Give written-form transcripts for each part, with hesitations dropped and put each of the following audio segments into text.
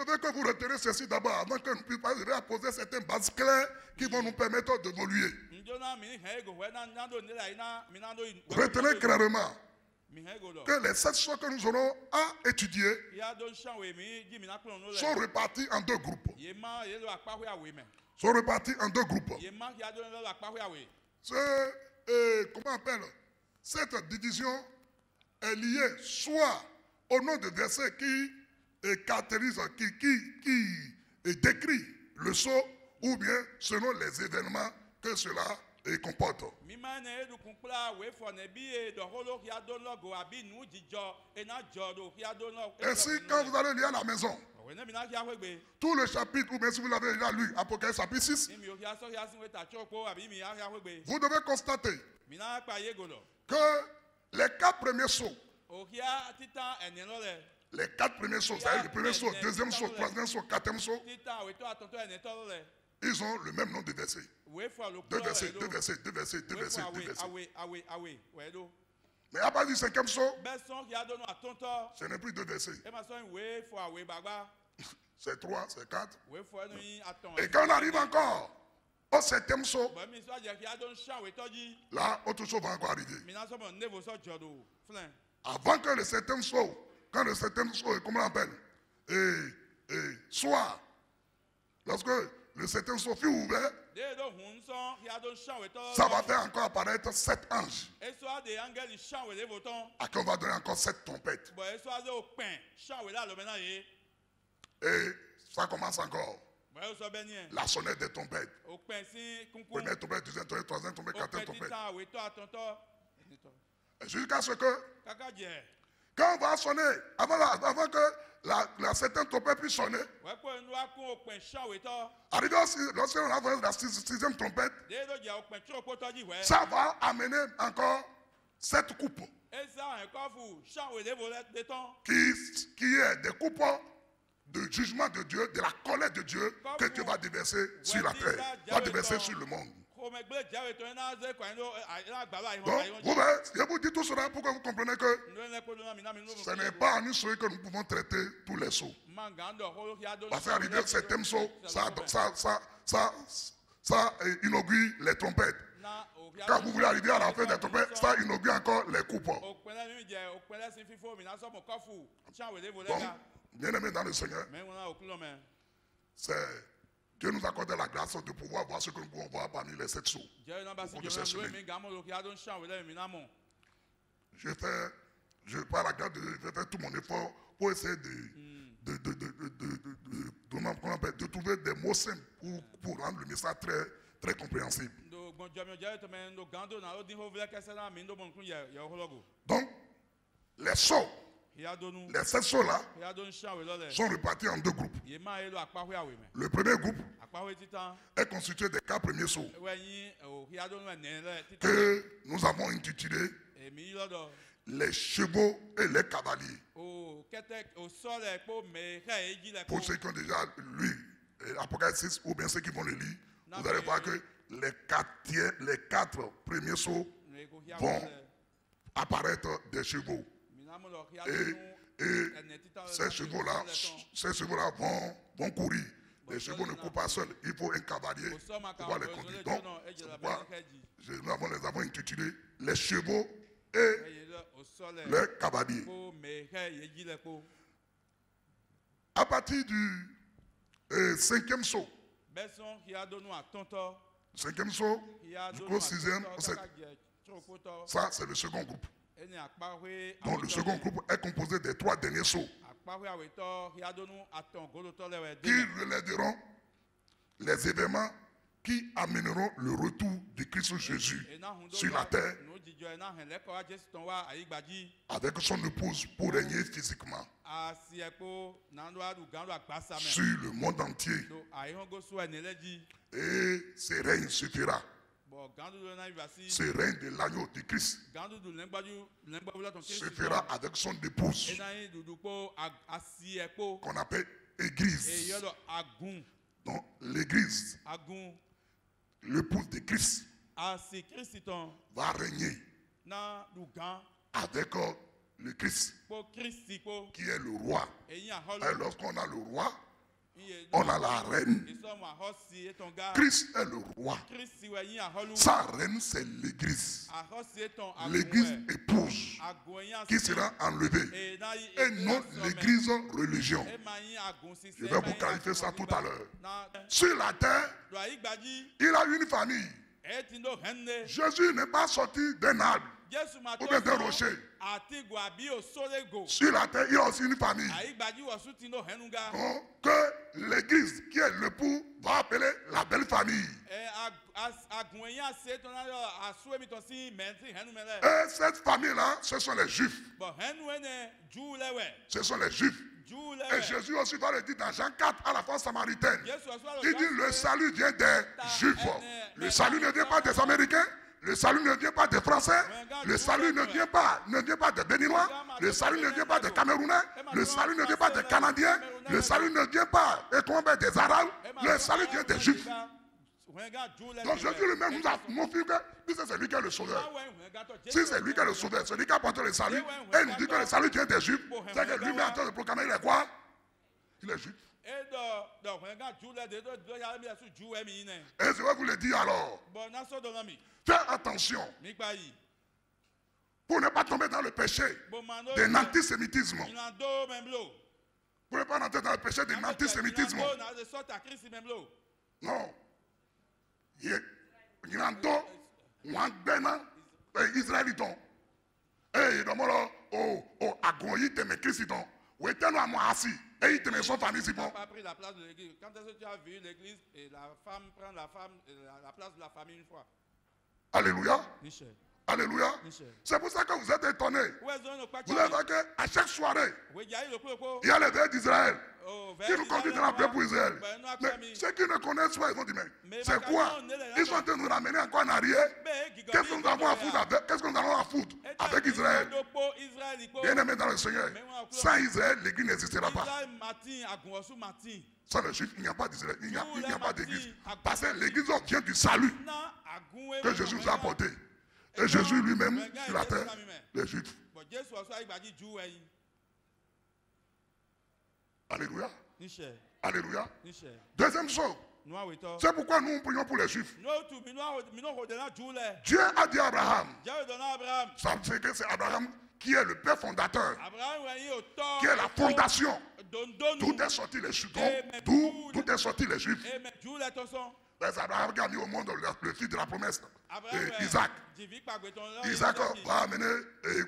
veux que vous reteniez ceci d'abord avant que nous puissions arriver à poser certaines bases claires qui vont nous permettre d'évoluer. Retenez clairement que les 7 choses que nous aurons à étudier sont réparties en 2 groupes. Sont réparties en 2 groupes. Comment on appelle? Cette division est liée soit au nom de versets qui caractérise, qui décrit le sceau, ou bien selon les événements que cela comporte. Ainsi, quand vous allez lire à la maison, tout le chapitre, ou bien si vous l'avez déjà lu, Apocalypse chapitre 6, vous devez constater que les 4 premiers sceaux, les 4 premiers sceaux, c'est-à-dire le premier sceau, deuxième sceau, troisième sceau, quatrième sceau, ils ont le même nom de verset. 2 versets, 2 versets, 2 versets, 2 versets, 2 versets. Mais à partir du 5e sceau, ce n'est plus 2 versets. C'est 3, c'est 4. Et quand on arrive encore au 7e sceau, là, autre chose va encore arriver. Avant que le 7e sceau, quand le 7e sceau, comment on l'appelle, soit, lorsque le 7e sceau fut ouvert, ça va faire encore apparaître 7 anges. À qui on va donner encore 7 trompettes. Et ça commence encore. La sonnette des trompettes. Première trompette, deuxième trompette, troisième trompette, quatrième trompette. Jusqu'à ce que, quand on va sonner, avant que la septième trompette puisse sonner, arrivé lorsqu'on a la 6e trompette, ça va amener encore 7 coupes. Qui est des coupes de jugement de Dieu, de la colère de Dieu que Dieu va déverser sur la terre, va déverser sur le monde. Donc, je vous dis tout cela pour que vous compreniez que ce n'est pas en une souris que nous pouvons traiter tous les sceaux. Parce qu'arriver au 7e sceau, ça inaugure les trompettes. Quand vous voulez arriver à la fin des trompettes, ça inaugure encore les coupes. Donc, bien aimé dans le Seigneur, Dieu nous accorde la grâce de pouvoir voir ce que nous pouvons voir parmi les 7 sceaux. Par la grâce de Dieu, je fais tout mon effort pour essayer de trouver des mots simples pour rendre le message très, très compréhensible. Donc, les sceaux, les 7 sceaux-là sont répartis en 2 groupes. Le premier groupe est constitué des 4 premiers sceaux que nous avons intitulés les chevaux et les cavaliers. Pour ceux qui ont déjà lu l'Apocalypse 6 ou bien ceux qui vont le lire, vous allez voir que les 4 premiers sceaux vont apparaître des chevaux. Et ces chevaux-là vont courir. Les chevaux ne courent pas seuls. Il faut un cavalier pour pouvoir les conduire. Donc, c'est pourquoi nous les avons intitulés les chevaux et les cavaliers. À partir du 5e sceau, 5e sceau jusqu'au 6e, ça c'est le second groupe. Donc le second groupe est composé des 3 derniers sceaux qui relèveront les événements qui amèneront le retour de Christ Jésus sur la terre avec son épouse pour régner physiquement sur le monde entier. Et ce règne suffira. Ce règne de l'agneau de Christ se fera avec son épouse qu'on appelle Église. Donc l'église, l'épouse de Christ, va régner avec le Christ qui est le roi. Et lorsqu'on a le roi, on a la reine. Christ est le roi. Sa reine, c'est l'église. L'église épouse qui sera enlevée. Et non l'église religion. Je vais vous clarifier ça tout à l'heure. Sur la terre, il a une famille. Jésus n'est pas sorti d'un arbre ou bien d'un rocher. Sur la terre, il a aussi une famille. Que l'église, qui est l'époux, va appeler la belle famille. Et cette famille-là, ce sont les Juifs. Ce sont les Juifs. Et Jésus aussi va le dire dans Jean 4 à la femme samaritaine. Il dit le salut vient des Juifs. Le salut ne vient pas des Américains. Le salut ne vient pas des Français. Le salut ne vient pas des Béninois. Le salut ne vient pas des Camerounais. Le salut ne vient pas des Canadiens. Le salut ne vient pas des Arabes. Le salut vient des Juifs. Donc Jésus lui-même nous a montré que c'est lui qui est le sauveur. Si c'est lui qui est le sauveur, c'est lui qui a apporté le salut, et il nous dit que le salut vient des Juifs, c'est que lui-même en train de proclamer, il est quoi? Il est juif. Et je vais vous le dire alors. Faites attention pour ne pas tomber dans le péché de l'antisémitisme. Pour ne pas entrer dans le péché de l'antisémitisme. Non. Israélitons. Et d'abord, au agoyi de mes christons. Où est-ce que moi assis? Et ils te sont famille si bon. Pas pris la place de l'église. Quand est-ce que tu as vu l'église et la femme prend la place de la famille une fois? Alléluia. Alléluia. C'est pour ça que vous êtes étonnés. Vous avez vu qu'à chaque soirée, il y a les veilles d'Israël qui nous conduisent dans la paix pour Israël. Mais ceux qui ne connaissent pas, ils vont dire, mais c'est quoi? Ils sont en train de nous ramener encore en arrière. Qu'est-ce que nous avons à foutre avec, qu'est-ce que nous allons à foutre avec Israël? Bien aimé dans le Seigneur, sans Israël, l'église n'existera pas. Sans les Juifs, il n'y a pas d'Israël, il n'y a pas d'église. Parce que l'église vient du salut que Jésus nous a apporté. Et Jésus lui-même, sur la terre, les Juifs. Alléluia. Alléluia. Deuxième chose, c'est pourquoi nous prions pour les Juifs. Dieu a dit à Abraham, ça veut dire que c'est Abraham qui est le père fondateur, qui est la fondation. D'où est sorti les Juifs. D'où est sorti les Juifs. C'est Abraham qui a mis au monde le fils de la promesse, Isaac. Isaac va amener,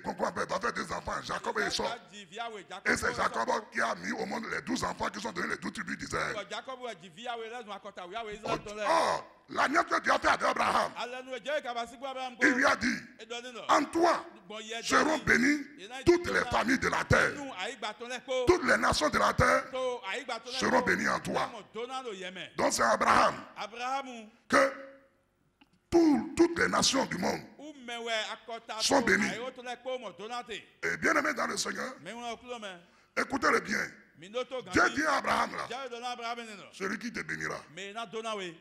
va faire 2 enfants, Jacob et Esau. Et c'est Jacob qui a mis au monde les 12 enfants qui sont donnés les 12 tribus d'Israël. Or, l'alliance que Dieu a fait avec Abraham, il lui a dit, en toi seront bénies toutes les familles de la terre. Toutes les nations de la terre seront bénies en toi. Donc c'est Abraham que toutes les nations du monde sont bénies. Et bien aimé dans le Seigneur, écoutez-le bien. Dieu dit à Abraham là, celui qui te bénira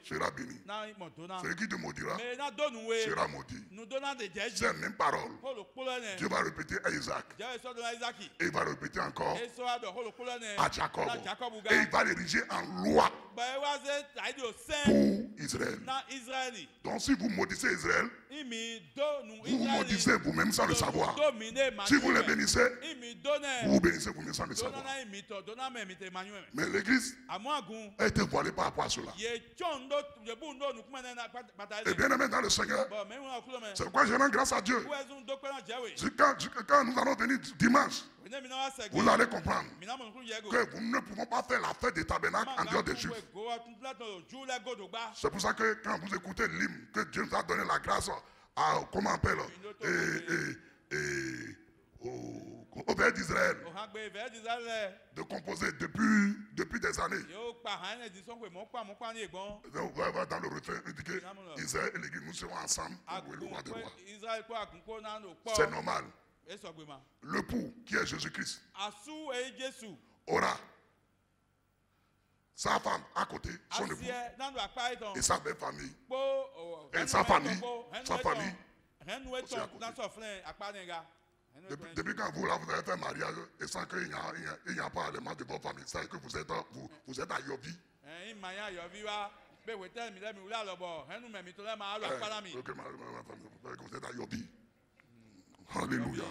sera béni. Celui qui te maudira sera maudit. C'est la même parole. Dieu va répéter à Isaac. Et il va répéter encore à Jacob. Et il va l'ériger en loi pour Israël. Donc si vous maudissez Israël, vous vous maudissez vous-même sans le savoir. Si vous les bénissez, vous vous bénissez vous-même sans le savoir. Mais l'église a été voilée par rapport à cela. Et bien aimé dans le Seigneur, c'est pourquoi je rends grâce à Dieu. Quand nous allons venir dimanche, vous allez comprendre que nous ne pouvons pas faire la fête des tabernacles en dehors des Juifs. C'est pour ça que quand vous écoutez l'hymne, que Dieu nous a donné la grâce à, comment on appelle, au père d'Israël, de composer depuis des années. On va voir dans le refrain, il dit que Israël et l'Église, nous serons ensemble pour le roi des rois. C'est normal. Le pour qui est Jésus-Christ aura sa femme à côté, son époux, et sa belle famille, et sa famille aussi à côté. Depuis quand vous avez fait mariage et sans qu'il n'y a pas l'élément de votre famille, c'est que vous êtes à Yobi. maya yoviwa be wetel mi le mi ula lobo henu me mi to le ma lo apala mi. Ok, vous êtes à Yobi. Alléluia.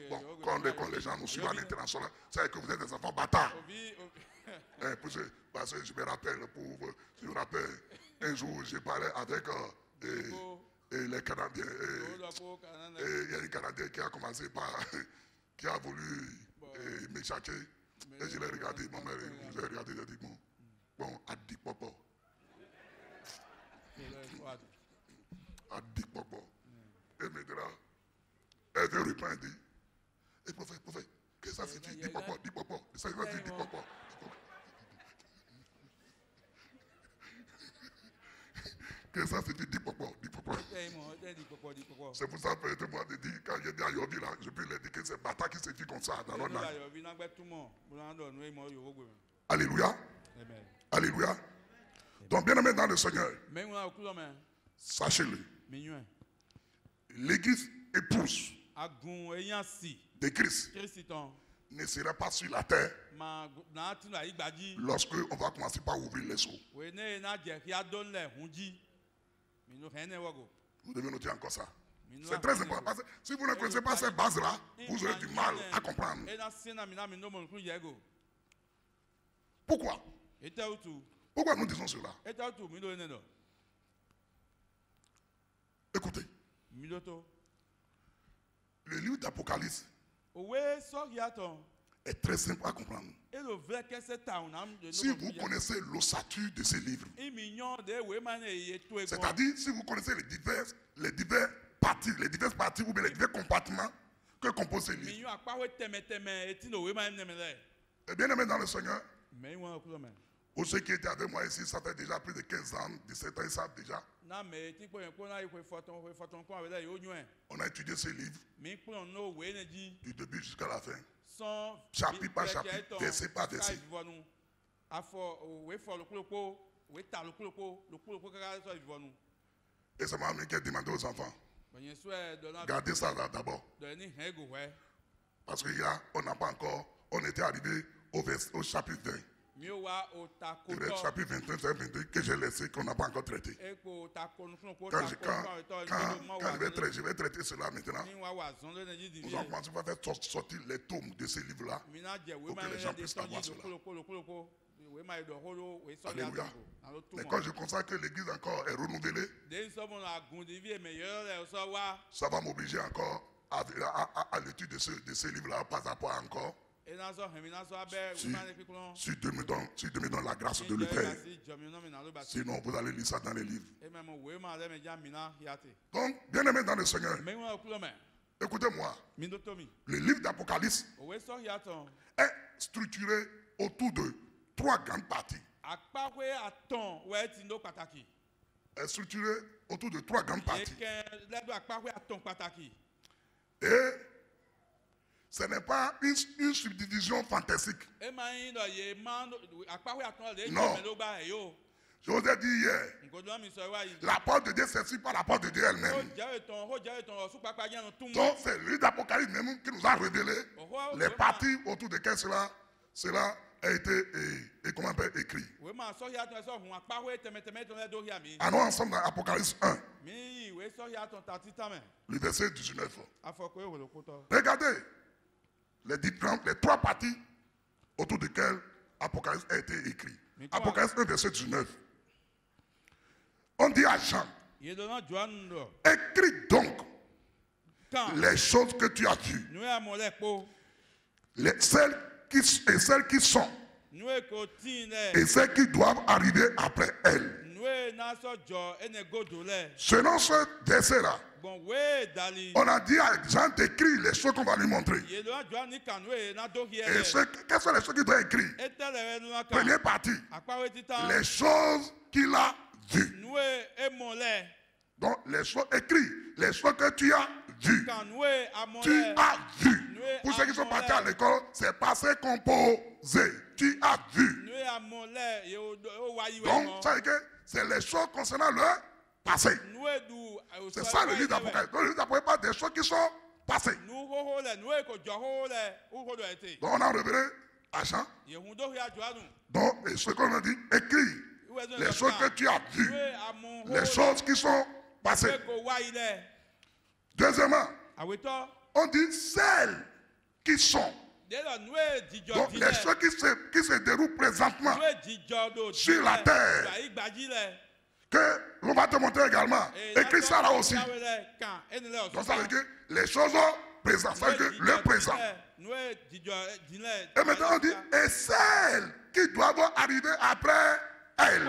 Bon, quand les gens nous suivent à l'international, c'est que vous êtes des enfants bâtards. Parce que je me rappelle, un jour, j'ai parlé avec les Canadiens. Et il y a un Canadien qui a commencé par, qui a voulu m'échapper. Et je l'ai regardé, ma mère, je l'ai regardé, j'ai dit, bon, à 10 popo. À 10 popo. Et maintenant, elle veut répondre, elle dit, et prophète, qu'est-ce que ça signifie? 10 popo, 10 popo. Ça veut dire 10 popo. Qu'est-ce que ça signifie? 10 popo, 10 popo. C'est pour ça que moi, je dis, quand j'ai dit à Yobi, là, je peux leur dire que c'est bâtard qui signifie comme ça dans notre langue. Alléluia. Alléluia. Donc, bien aimé dans le Seigneur, sachez-le, l'église épouse de Christ ne sera pas sur la terre lorsque on va commencer par ouvrir les seaux. Vous devez noter encore ça. C'est très important parce que si vous ne connaissez pas ces bases-là, vous aurez du mal à comprendre. Pourquoi? Pourquoi nous disons cela? Écoutez. Le livre d'Apocalypse est très simple à comprendre. Si vous connaissez l'ossature de ces livres, c'est-à-dire si vous connaissez les diverses parties ou bien les divers compartiments que composent ces livres. Et bien aimé dans le Seigneur, pour ceux qui étaient avec moi ici, ça fait déjà plus de 15 ans, 17 ans, ils savent déjà. On a étudié ces livres du début jusqu'à la fin. Chapitre par chapitre, verset par verset. Et c'est ma mère qui a demandé aux enfants, gardez ça là d'abord. Parce qu'on n'a pas encore, on était arrivé au chapitre 20. Le chapitre 21, 22 que j'ai laissé, qu'on n'a pas encore traité. Quand je vais traiter cela maintenant, nous allons commencer à faire sortir les tomes de ces livres-là pour que les gens puissent avoir cela. Alléluia. Mais quand je constate que l'église encore est renouvelée, ça va m'obliger encore à l'étude de ces livres-là, pas à pas encore. Si Dieu me donne la grâce de le faire. Sinon, vous allez lire ça dans les livres. Donc, bien aimé dans le Seigneur, écoutez-moi. Le livre d'Apocalypse est structuré autour de 3 grandes parties. Est structuré autour de 3 grandes parties. Et ce n'est pas une subdivision fantastique. Non. Je vous ai dit hier, la porte de Dieu s'explique par la porte de Dieu elle-même. Donc c'est le livre d'Apocalypse même qui nous a révélé les parties autour desquelles cela a été écrit. Allons ensemble dans Apocalypse 1. Le verset 19. Regardez les 3 parties autour desquelles Apocalypse a été écrit. Apocalypse 1, verset 19. On dit à Jean, écris donc les choses que tu as vues, celles qui sont et celles qui doivent arriver après elles. Selon ce verset-là, on a dit à Jean d'écrire les choses qu'on va lui montrer. Et quelles sont les choses qu'il doit écrire? Première partie, les choses qu'il a vues. Donc les choses écrites, les choses que tu as vues. Tu as vu. Pour ceux qui sont partis à l'école, c'est passé composé. Tu as vu. Donc ça veut dire que c'est les choses concernant le passé. C'est ça le livre d'Apocalypse. Le livre d'Apocalypse parle des choses qui sont passées. Donc on a révélé à Jean. Donc ce qu'on a dit, écrit les choses que tu as vues, les choses qui sont passées. Deuxièmement, on dit celles qui sont. Donc les choses qui se déroulent présentement sur la terre, que l'on va te montrer également. Écris ça là aussi. Donc ça veut dire les choses présentes, ça veut dire le présent. Et maintenant on dit, et celles qui doivent arriver après elles.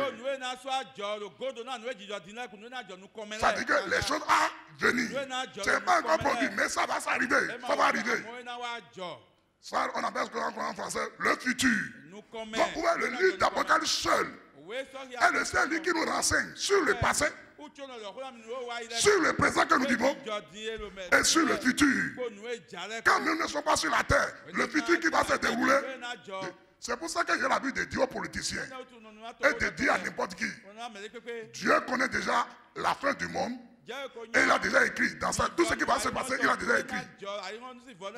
Ça veut dire que les choses à venir. C'est pas encore produit, mais ça va s'arriver. Ça va arriver. Ça, on appelle ce qu'on appelle en français le futur. Donc, le livre d'Apocalypse seul est le seul livre qui nous renseigne sur le passé, sur le présent que nous vivons et sur le futur. Quand nous ne sommes pas sur la terre, le futur qui va se dérouler, c'est pour ça que j'ai l'habitude de dire aux politiciens et de dire à n'importe qui, Dieu connaît déjà la fin du monde. Et il a déjà écrit dans ça, tout ce qui va se passer, il a déjà écrit.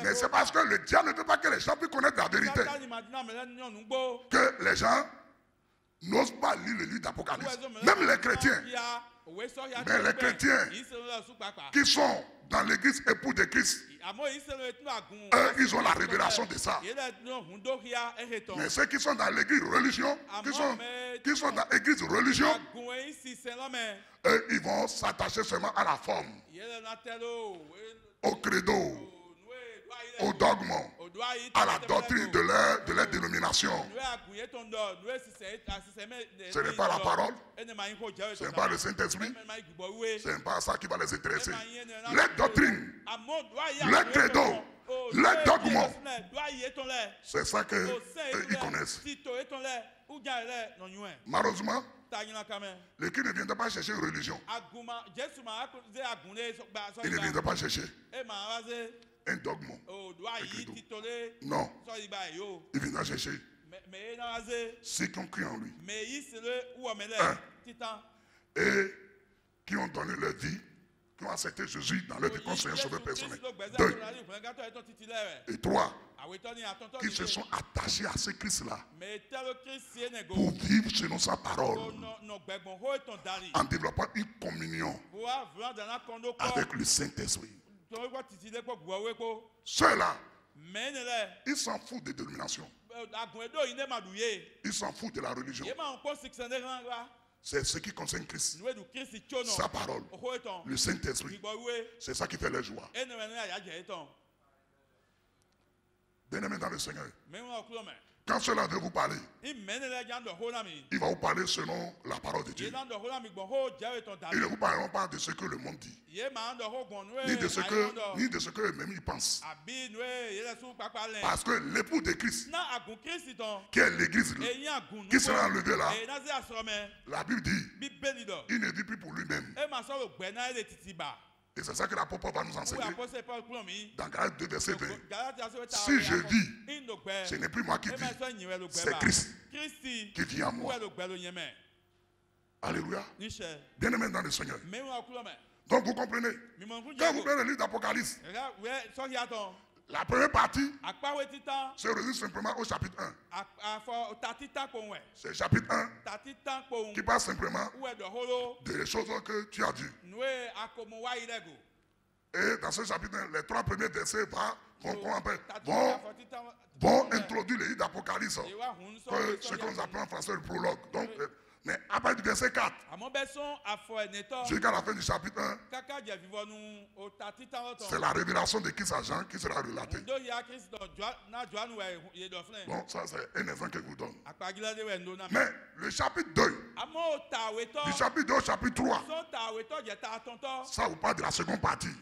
Mais c'est parce que le diable ne veut pas que les gens puissent connaître la vérité, que les gens n'osent pas lire le livre d'Apocalypse. Même les chrétiens. Mais les chrétiens qui sont dans l'église époux de Christ, eux, ils ont la révélation de ça. Mais ceux qui sont dans l'église religion, qui sont dans l'église religion, eux, ils vont s'attacher seulement à la forme, au credo, au dogme, à la doctrine de leur dénomination. Ce n'est pas la parole, ce n'est pas le Saint-Esprit, ce n'est pas ça qui va les intéresser. Les doctrines, les credo, les dogmes, c'est ça qu'ils connaissent. Malheureusement, les qui ne viennent pas chercher une religion, ils ne viennent pas chercher un dogme. Non, ils viennent chercher ceux qui ont cru en lui. Et qui ont donné leur vie, qui ont accepté Jésus dans leur vie comme Seigneur Sauveur personnel. 2. Et 3. Qui se sont attachés à ce Christ-là pour vivre selon sa parole en développant une communion avec le Saint-Esprit. Ceux-là, ils s'en foutent des dénominations. Ils s'en foutent de la religion. C'est ce qui concerne Christ, sa parole, le Saint-Esprit. C'est ça qui fait leur joie. Bien-aimés dans le Seigneur, quand cela veut vous parler, il va vous parler selon la parole de Dieu. Ils ne vous parleront pas de ce que le monde dit, ni de ce que eux-mêmes ils pensent. Parce que l'époux de Christ, qui est l'église, qui sera enlevé là, la Bible dit, il ne vit plus pour lui-même. Et c'est ça que l'apôtre Paul va nous enseigner. Dans Galates 2, verset 20. Si je vis, ce n'est plus moi qui vis, c'est Christ qui vit en moi. Alléluia. Bien-aimé dans le Seigneur. Donc vous comprenez, quand vous prenez le livre d'Apocalypse, la première partie se résume simplement au chapitre 1. C'est le chapitre 1 qui parle simplement des choses que tu as vues. Et dans ce chapitre 1, les 3 premiers versets vont introduire le livre d'Apocalypse, ce qu'on appelle en français le prologue. Donc, mais à partir du verset 4, jusqu'à la fin du chapitre 1, c'est la révélation de Christ à Jean qui sera relatée. Bon, ça c'est un exemple que je vous donne. Mais le chapitre 2, du chapitre 2 au chapitre 3, ça vous parle de la seconde partie.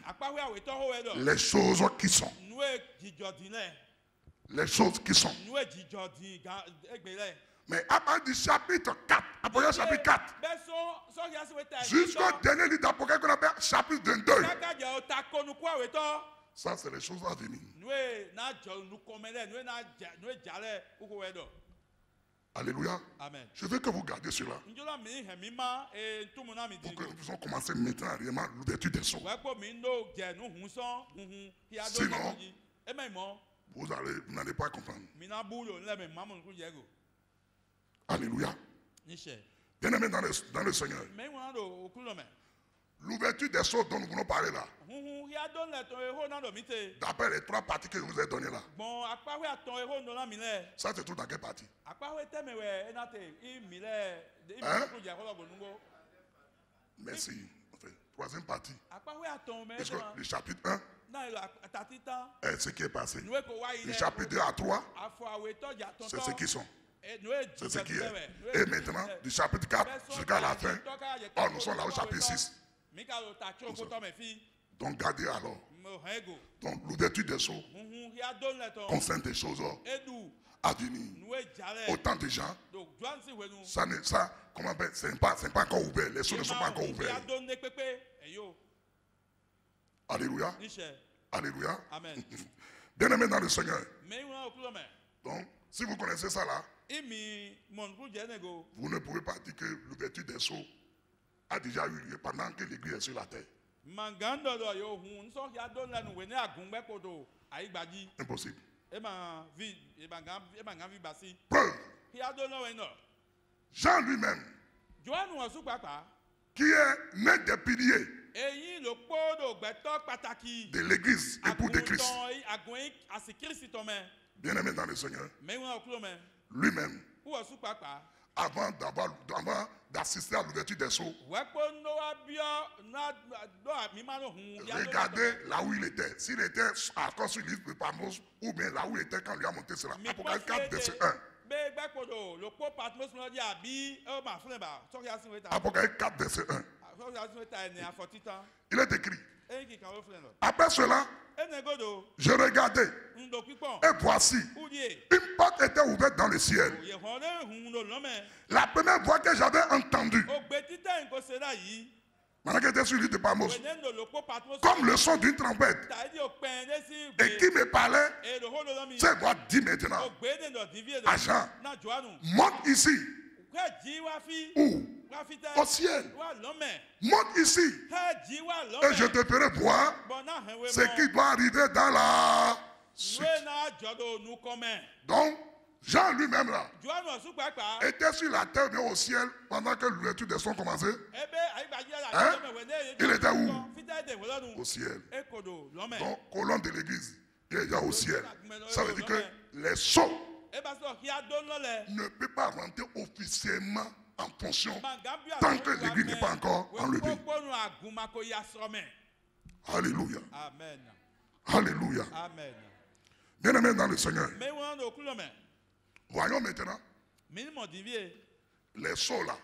Les choses qui sont. Les choses qui sont. Mais à partir du chapitre 4, Apocalypse chapitre 4, jusqu'au dernier livre d'Apocalypse qu'on appelle chapitre 22, ça c'est les choses à venir. Alléluia. Amen. Je veux que vous gardiez cela. Pour que nous puissions commencer maintenant réellement l'ouverture des sons. Sinon, vous n'allez pas comprendre. Alléluia. Bien-aimés dans le Seigneur, Mais on do okulo me. l'ouverture des choses dont nous voulons parler là, Huhu ya don le ton ero na do mite. d'après les 3 parties que je vous ai données là, Bon akpawe aton ero no na mile. ça se trouve dans quelle partie? Akpawe temewe enate I mile I Hein? ko ja ko gonungo. Merci. Enfin, 3e partie. Akpawe aton me. Parce que le chapitre 1 Na ilo atatitan. est ce qui est passé. Nous ko wa ile. Le chapitre 2 à 3, Afo awe to ja ton. c'est ce qui sont. Nous C'est ce qui est. Et maintenant, du chapitre 4 jusqu'à la fin, oh, nous sommes là au chapitre 6. Donc gardez alors. Donc l'ouverture des sceaux concerne des choses à venir. Autant de gens, comment on appelle, c'est pas encore ouvert. Les sceaux ne sont pas encore ouverts. Alléluia. Alléluia. Bien-aimés dans le Seigneur. Donc, si vous connaissez ça là, vous ne pouvez pas dire que l'ouverture des sceaux a déjà eu lieu pendant que l'église est sur la terre. Impossible. Preuve. Jean lui-même, qui est né des piliers de l'église époux de Christ, bien-aimé dans le Seigneur, lui-même, avant d'assister à l'ouverture des sceaux, regardez là où il était. S'il était encore sur l'île de Patmos, ou bien là où il était quand lui a monté cela. Apocalypse 4, verset 1. Apocalypse 4, verset 1. Il est écrit. Après cela, je regardais, et voici, une porte était ouverte dans le ciel. La première voix que j'avais entendue, pendant qu'elle était sur l'île de Patmos, comme le son d'une trompette, et qui me parlait, cette voix dit maintenant, à Jean, monte ici, où? Au ciel. Monte ici, et je te ferai voir ce qui doit arriver dans la suite. Donc, Jean lui-même là, était sur la terre, mais au ciel, pendant que l'ouverture des sons commençait. Hein? Il était où? Au ciel. Donc, colonne de l'église, il est déjà au ciel. Ça veut dire que les sceaux ne peuvent pas rentrer officiellement en fonction tant que l'église n'est pas encore enlevée. Alléluia. Amen. Alléluia. Amen. Bien-aimés dans le Seigneur, voyons maintenant les sceaux là.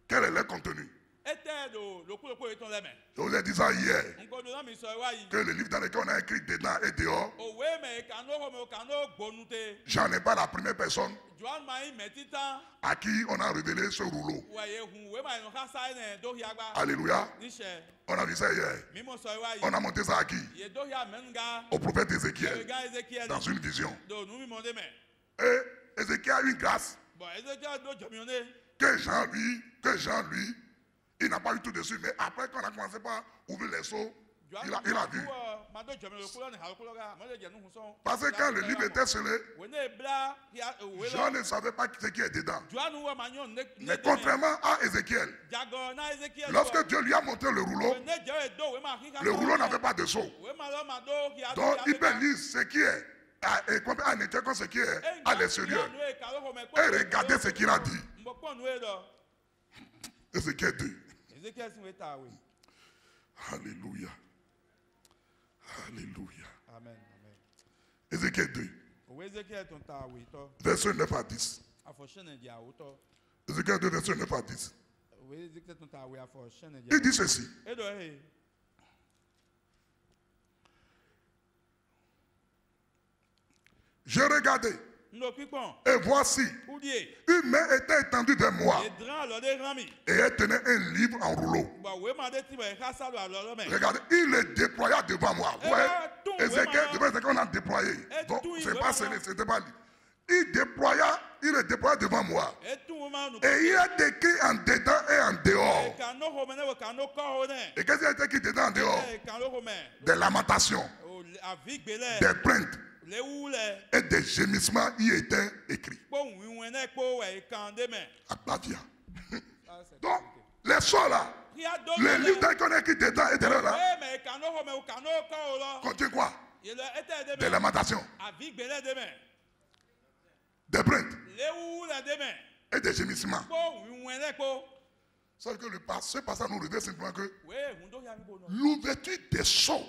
Quel est leur contenu? Je vous ai dit ça hier, que le livre dans lequel on a écrit dedans et dehors, j'en ai pas la première personne à qui on a révélé ce rouleau. Alléluia. On a vu ça hier. On a monté ça à qui? Au prophète Ézéchiel, dans une vision. Et Ézéchiel a eu une grâce que Jean lui, il n'a pas eu tout dessus, mais après quand on a commencé par ouvrir les seaux, il a vu. Parce que quand le livre était scellé, Jean ne savait pas ce qui est dedans. Mais contrairement à Ézéchiel, lorsque Dieu lui a montré le rouleau n'avait pas de sceau. Donc il peut lire ce qui est à ce qui est à l'extérieur et regarder ce qu'il a dit. Ézéchiel 2. Alléluia. Alléluia. Amen. Ézéchiel 2. Verset 9 à 10. Ézéchiel 2, verset 9 à 10. Il dit ceci. Je regardais. Et voici, une main était étendue vers moi et elle tenait un livre en rouleau. Regardez, il le déploya devant moi. Ouais, Ézéchiel, on a déployé. Donc, c'est pas scellé, c'était pas lui. Il le déploya devant moi. Et il est écrit en dedans et en dehors. Et qu'est-ce qu'il a été écrit dedans et en dehors? Des lamentations, des plaintes et des gémissements y étaient écrits. Agbavia. Donc, les sols là, les livres qu'on a écrit dedans et derrière là, contient quoi? Des lamentations, des plaintes et des gémissements. Sauf que ce passage nous révèle simplement que l'ouverture des sceaux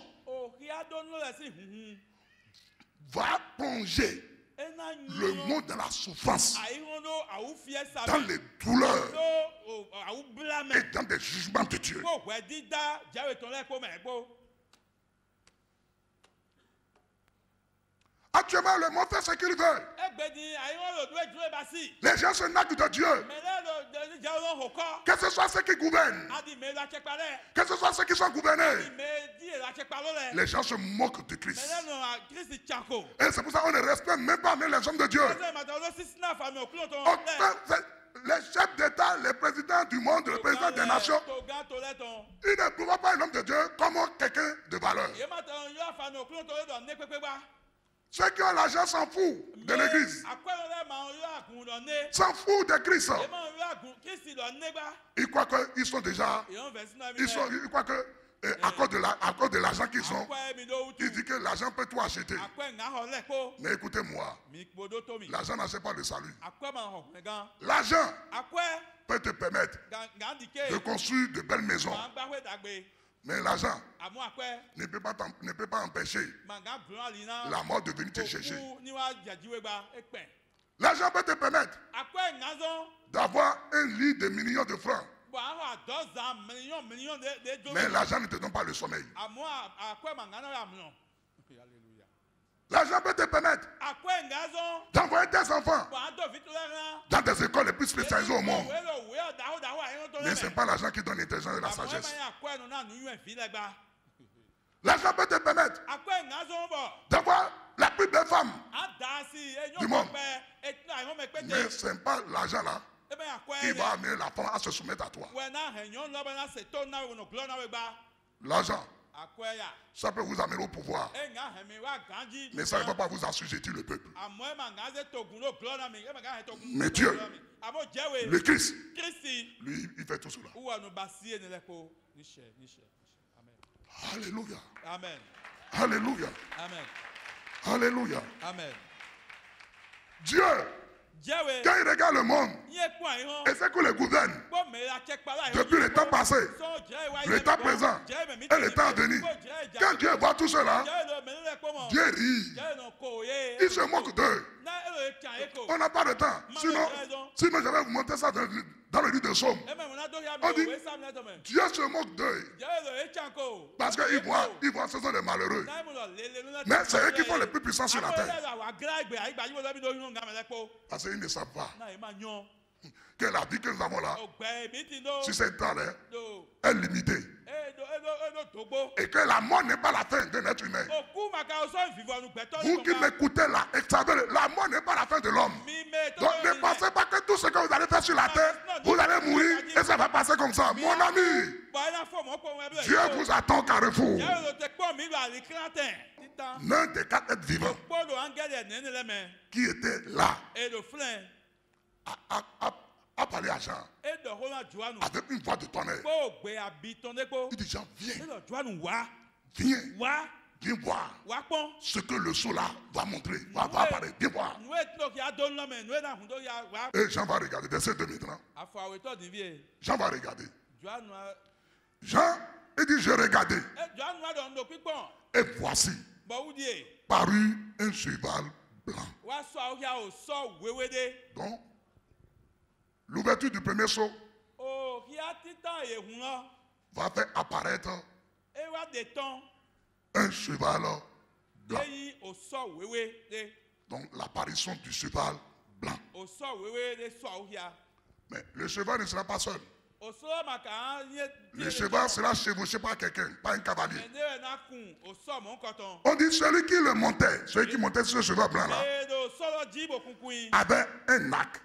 va plonger le monde dans la souffrance, dans les douleurs et dans des jugements de Dieu. Actuellement, le monde fait ce qu'il veut. Les gens se naquent de Dieu. Que ce soit ceux qui gouvernent, que ce soit ceux qui sont gouvernés, les gens se moquent de Christ. Et c'est pour ça qu'on ne respecte même pas les hommes de Dieu. Les chefs d'État, les présidents du monde, les présidents des nations, ils ne trouvent pas un homme de Dieu comme quelqu'un de valeur. Ceux qui ont l'argent s'en foutent de l'église, s'en foutent de Christ. Ils croient qu'ils sont déjà, ils croient que à cause de l'argent qu'ils ont, ils disent que l'argent peut tout acheter. Mais écoutez-moi, l'argent n'achète pas le salut. L'argent peut te permettre de construire de belles maisons. Mais l'argent ne peut pas empêcher la mort de venir te chercher. L'argent peut te permettre d'avoir un lit de millions de francs. Mais l'argent ne te donne pas le sommeil. L'argent peut te permettre d'envoyer tes enfants dans des écoles les plus spécialisées au monde. Mais ce n'est pas l'argent qui donne l'intelligence et la sagesse. L'argent peut te permettre d'avoir la plus belle femme du monde. Mais ce n'est pas l'argent là qui va amener la femme à se soumettre à toi. L'argent, ça peut vous amener au pouvoir, mais ça ne va pas vous assujettir le peuple. Mais Dieu, le Christ, lui, il fait tout cela. Alléluia. Amen. Alléluia. Amen. Alléluia. Amen. Dieu, quand il regarde le monde, et c'est que les gouverne, depuis le temps passé, le temps présent et le temps à venir, quand Dieu voit tout cela, Dieu rit. Il se moque d'eux. On n'a pas de temps. Sinon je vais vous montrer ça dans le livre de Somme. On dit, Dieu se moque d'eux. Parce qu'il voit, ce sont des malheureux. Mais c'est eux qui font les plus puissants sur la terre. Parce qu'ils ne savent pas que la vie que nous avons là, sur cette terre, est limitée. Et que la mort n'est pas la fin d'un être humain. Vous qui m'écoutez là, la mort n'est pas la fin de l'homme. Donc ne pensez pas que tout ce que vous allez faire sur la terre, vous allez mourir et ça va passer comme ça. Mon ami, Dieu vous attend au carrefour. L'un des 4 êtres vivants qui était là a parlé à Jean avec une voix de tonnerre. Il dit, Jean, viens. Viens. Viens voir ce que le sceau là va montrer, va apparaître. Viens voir. Et Jean va regarder, verset 2 maintenant. Cheval va regarder. Jean, il dit, je regardais. Et voici, parut un cheval blanc. Donc, l'ouverture du premier sceau va faire apparaître un cheval blanc. Donc, l'apparition du cheval blanc. Mais le cheval ne sera pas seul. Le cheval sera chevauché par quelqu'un, pas un cavalier. On dit celui qui le montait, celui qui montait sur ce cheval blanc là, avait un arc.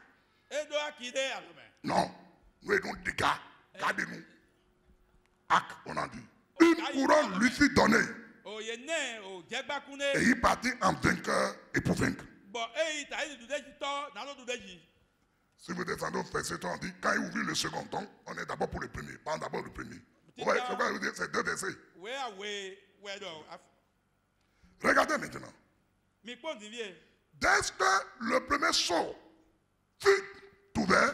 Non, nous aidons des gars, gardez-nous. Arc, on a dit. Une couronne lui fut donnée. Et il partit en vainqueur et pour vaincre. Si vous descendez au verset 3, on dit, quand il ouvre le second ton, on est d'abord pour le premier. Pas d'abord le premier. Vous voyez, c'est quoi vous dire, c'est deux versets. Regardez maintenant. Dès que le premier sceau fut ouvert,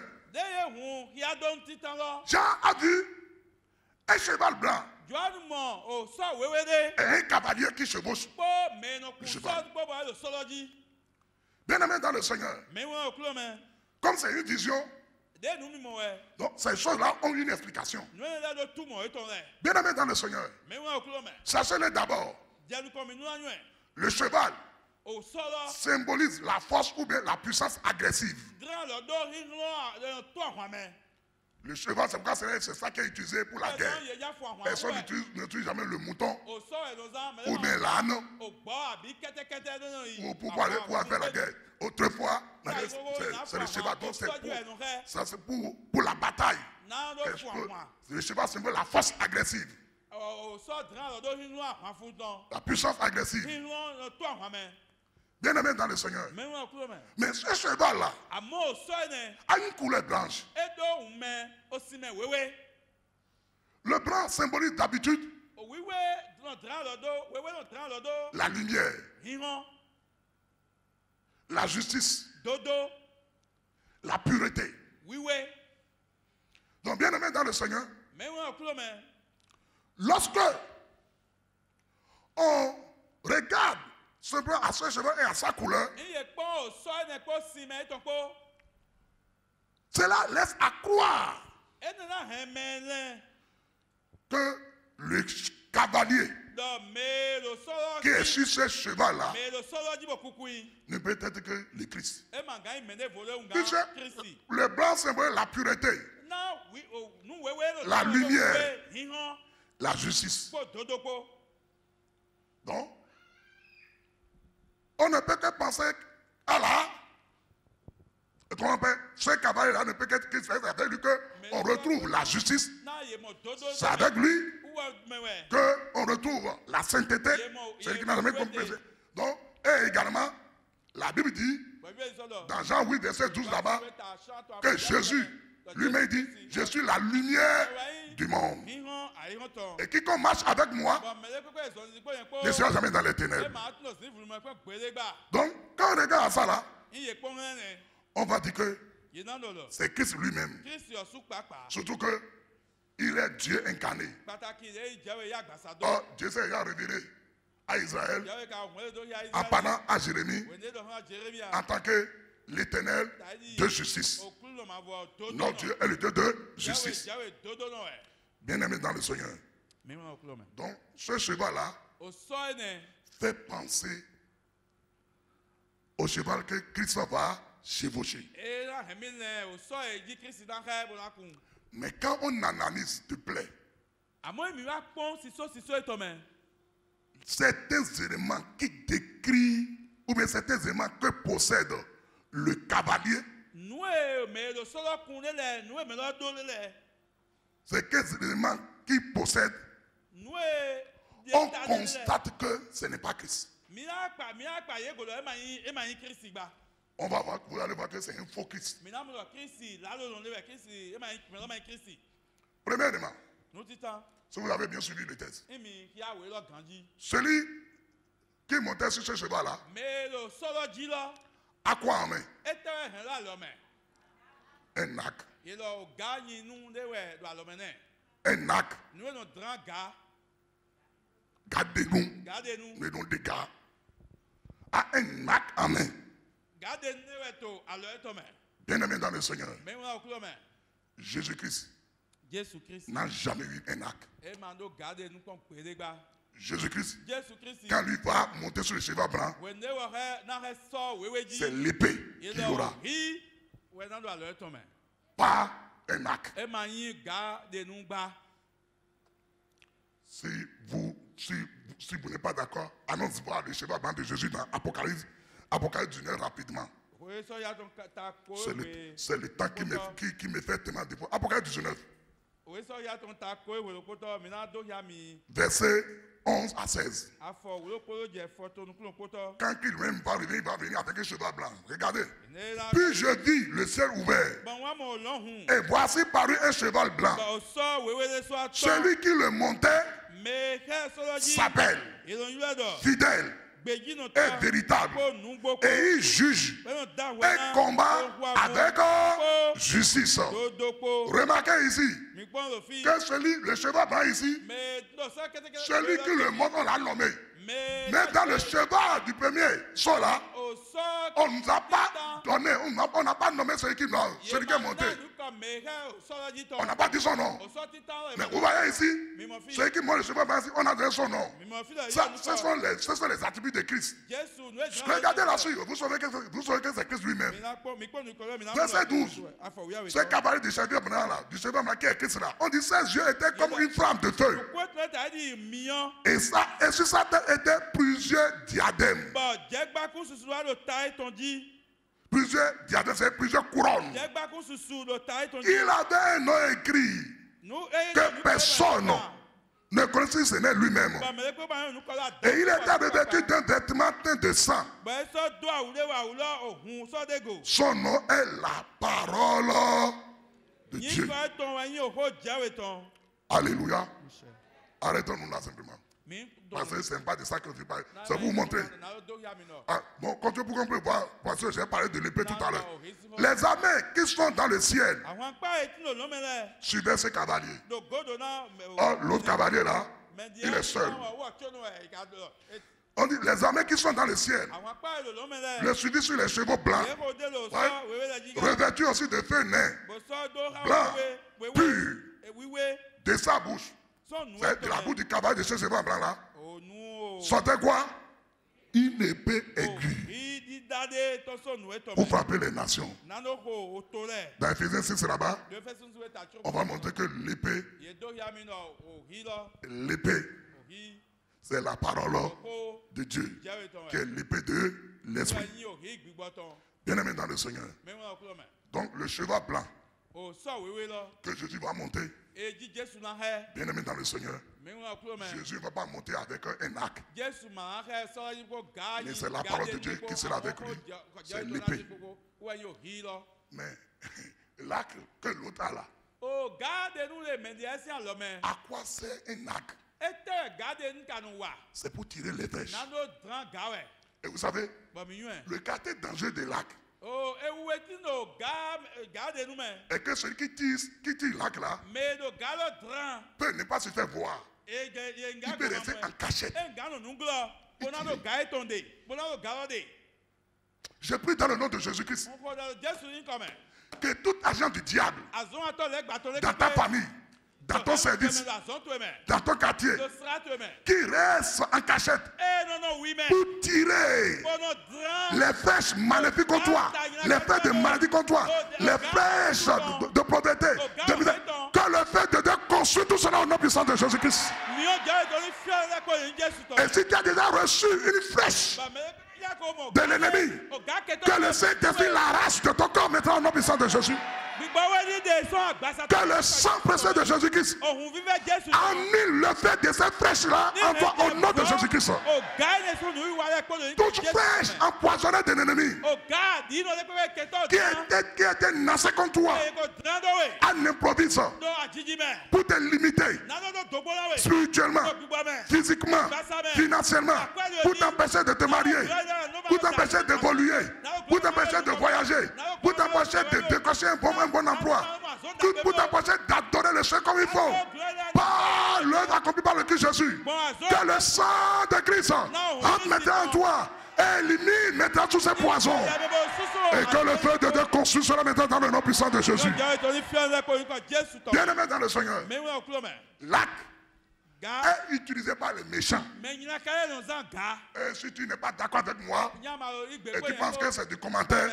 Jean a vu un cheval blanc et un cavalier qui chevauche le cheval. Bien aimé dans le Seigneur, comme c'est une vision, donc ces choses-là ont une explication. Bien aimé dans le Seigneur, sachez-le d'abord, le cheval symbolise la force ou bien la puissance agressive. Le cheval, c'est pourquoi c'est ça qui est utilisé pour la guerre. Personne n'utilise jamais le mouton ou bien l'âne pour aller faire la guerre. Autrefois, c'est le cheval, donc c'est pour la bataille. Le cheval symbolise la force agressive. La puissance agressive. Bien aimé dans le Seigneur. Mais ce cheval-là a une couleur blanche. Le blanc symbolise d'habitude la lumière, la justice, la pureté. Donc bien aimé dans le Seigneur, lorsque on regarde ce blanc à ce cheval et à sa couleur, cela laisse à croire que le cavalier qui est sur ce cheval-là ne peut être que le Christ. Puisque le blanc symbolise la pureté, la lumière, la justice. Donc, on ne peut que penser à ce cavalier-là ne peut qu'être Christ. C'est avec lui qu'on retrouve la justice. C'est avec lui qu'on retrouve la sainteté. C'est lui qui n'a jamais compris. Donc, et également, la Bible dit, dans Jean 8, verset 12 là-bas, que Jésus lui-même dit, je suis la lumière du monde. Et quiconque marche avec moi ne sera jamais dans les ténèbres. Donc, quand on regarde ça là, on va dire que c'est Christ lui-même. Surtout que il est Dieu incarné. Or, Dieu s'est révélé à Israël, en parlant à Jérémie, en tant que l'Éternel de justice. Notre Dieu est le Dieu de justice. Bien aimé dans le Seigneur. Donc, ce cheval-là fait penser au cheval que Christ va chevaucher. Mais quand on analyse de près, certains éléments qui décrivent, ou bien certains éléments que possède le cavalier, c'est quels éléments qu'il possède, on constate que ce n'est pas Christ. On va voir, vous allez voir que c'est un faux Christ. Premièrement, si vous avez bien suivi le texte, celui qui montait sur ce cheval-là a quoi en main? Un arc. Un arc. Gardez-nous, mais non des gars. A un arc en main. Bien aimé dans le Seigneur, Jésus-Christ n'a jamais eu un arc. Jésus-Christ, quand lui va monter sur le cheval blanc, c'est l'épée qu'il aura. Pas un arc. Si vous n'êtes pas d'accord, annonce voir le cheval blanc de Jésus dans Apocalypse 19 rapidement. C'est le temps qui me fait tellement de fois. Apocalypse 19. Versets 11 à 16. Quand il même va venir, il va venir avec un cheval blanc. Regardez. Puis je dis, le ciel ouvert. Et voici paru un cheval blanc. Celui qui le montait s'appelle fidèle et véritable. Et il juge et combat avec justice. Remarquez ici que le cheval blanc ici, celui qui le monte, on l'a nommé. Mais dans le cheval du premier, là, on ne nous a pas donné, on n'a pas nommé celui qui est monté. On n'a pas dit son nom. Mais vous voyez ici, celui qui monte le cheval blanc ici, on a donné son nom. Ça, ce sont les attributs de Christ. Regardez là-dessus, vous savez que c'est Christ lui-même. Verset 12. Ce cavalier du cheval blanc là, qui est Christ là, on dit ses yeux étaient comme une flamme de feu. Et sur sa tête étaient plusieurs diadèmes. Plusieurs diadèmes, c'est plusieurs couronnes. Il avait un nom écrit que personne ne connaissait, ce n'est lui-même. Et il était revêtu d'un vêtement teint de sang. Son nom est la parole de Dieu. Alléluia. Arrêtons-nous là simplement. Parce que ce n'est pas de ça que je parle. C'est pour vous montrer. Ah, bon, quand tu peux voir, parce que j'ai parlé de l'épée tout à l'heure. Les armées qui sont dans le ciel suivaient ce cavalier. Oh, l'autre cavalier là, il est seul. On dit les armées qui sont dans le ciel, le suivi sur les chevaux blancs, revêtus aussi de feux nains, blancs, purs, de sa bouche. C'est de la bouche du cavalier de ce cheval blanc là. Sortait quoi? Une épée aiguë pour frapper les nations. Dans Ephésiens 6 là-bas, on va montrer que l'épée, c'est la parole de Dieu, qui est l'épée de l'esprit. Bien aimé dans le Seigneur. Donc le cheval blanc que Jésus va monter, bien aimé dans le Seigneur, Jésus ne va pas monter avec un arc. Mais c'est la parole de Dieu qui sera avec lui. C'est l'épée. Mais l'arc que l'autre a là, à quoi sert un arc? C'est pour tirer les flèches. Et vous savez, le quartier danger de l'arc est que celui qui tire l'arc là peut ne pas se faire voir. Il peut rester en cachette. Je prie dans le nom de Jésus-Christ que tout agent du diable dans ta famille, dans ton service, dans ton quartier, qui reste en cachette pour tirer les flèches maléfiques contre toi, les flèches de maladie contre toi, les flèches de pauvreté, que le fait de Dieu construit tout cela au nom puissant de Jésus-Christ. Et si tu as déjà reçu une flèche de l'ennemi, que le Saint-Esprit l'arrache de ton corps maintenant au nom puissant de Jésus. Que le sang précieux de Jésus-Christ annule le fait de cette flèche-là en toi au nom de Jésus-Christ. Toute flèche empoisonnée de l'ennemi qui était nassée contre toi en improvise pour te limiter spirituellement, physiquement, financièrement, pour t'empêcher de te marier, pour t'empêcher d'évoluer, pour t'empêcher de voyager, pour t'empêcher de décrocher un bon emploi, pour t'empêcher d'adorer le Seigneur comme il faut. Par l'œuvre accomplie par le Christ Jésus, que le sang de Christ entre maintenant en toi, élimine maintenant tous ces poisons, et que le feu de Dieu construise cela maintenant dans le nom puissant de Jésus. Bien aimé dans le Seigneur, l'acte est utilisé par les méchants. Et si tu n'es pas d'accord avec moi et tu penses que c'est du commentaire,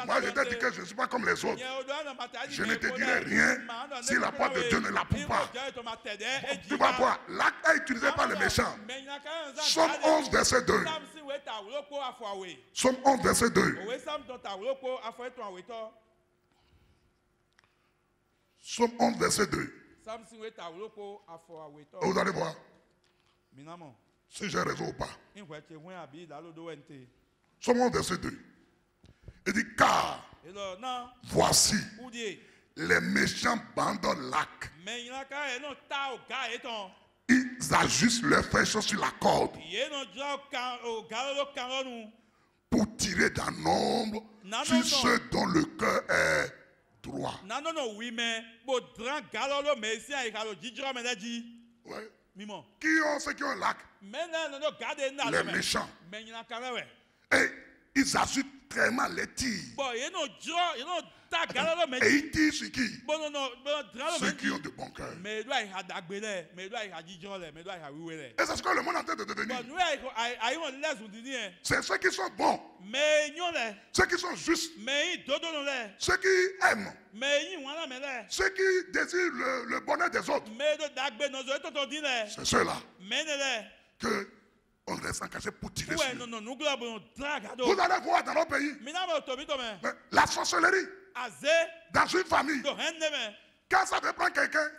moi je te dis que je ne suis pas comme les autres. Je ne te dirai rien si la parole de Dieu ne l'approuve pas. Tu vas voir, l'acte est utilisé par les méchants. Somme 11 verset 2. Somme 11 verset 2. Somme 11 verset 2. Vous allez voir si j'ai raison ou pas. Somme verset 2. Il dit car voici les méchants bandent l'arc. Ils ajustent leurs flèches sur la corde pour tirer d'un nombre sur ceux dont le cœur est droit. Ouais. Qui ont ceux qui ont l'arc? Les méchants. Et ils ajoutent très mal les tirs. Et ils tirent sur qui? Ceux qui ont de bon cœur. Et c'est ce que le monde est en train de devenir. C'est ceux qui sont bons, ceux qui sont justes, ceux qui aiment, ceux qui désirent le bonheur des autres. C'est ceux-là que on reste engagé pour tirer sur eux. Vous allez voir dans nos pays la sorcellerie dans une famille. Quand ça veut prendre quelqu'un,